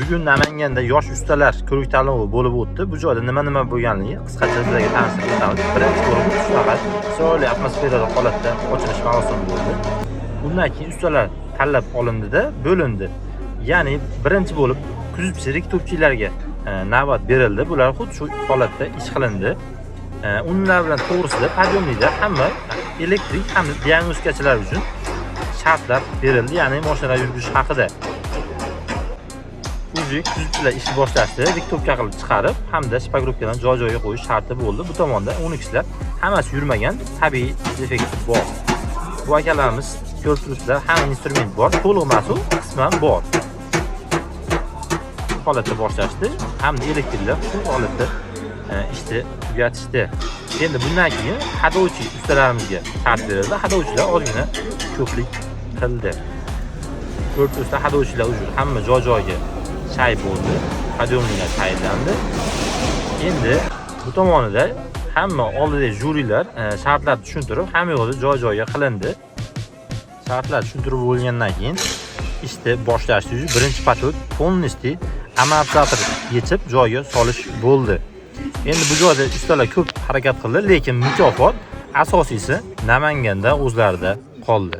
Bugun Namanganda yosh ustalar ko'rik tanlovi bo'lib o'tdi. Bu joyda nima bo'lganligi qisqacha sizlarga tanishtirib o'tamiz. Birinchi bo'lib faqat chiroyli atmosferada holatda ochilish marosimi bo'ldi. Bundan keyin ustalar tanlab olindida bo'lindi. Ya'ni birinchi bo'lib kuzovchilik to'pchilarga navbat berildi. Bular xuddi shu holatda ish qilindi. Unlar bilan to'g'risida podyomlikda hamma elektrik hamda diagnostikachilar uchun shartlar berildi. Ya'ni mashina yurgish haqida. Kuzovchilar ishni boshlashdi, diktopka qilib chiqarib hamda shpagrupkadan joy-joyiga qo'yish sharti bo'ldi. Bu tomonda 12 hammasi yurmagan, tabiiy defekt bor. Bu akalarimiz ko'rib turibsizlar, hamma instrument bor, to'liq emas, qisman bor. Holatda boshlashdi, hamda elektriklar shu holatda ishni tugatishdi. Endi bundan keyin haydovchi ustalarimizga shart berildi. Haydovchilar ozgina ko'plik qildi. Ko'rib turibsizlar, haydovchilar uchun hamma joy-joyiga shay bo'ldi, podyomliklar tayinlandi. Endi bu tomonida hamma oldidagi jurilar shartlarni tushuntirib, hamma yo'lda joy-joyiga qilindi. Shartlar tushuntirib bo'lgandan keyin ishni boshlash uchun birinchi patot polностью amortizator yechib joyiga solish bo'ldi. Endi bu joyda ustalar ko'p harakat qildi, lekin mukofot asosiysi Namanganda o'zlarida qoldi.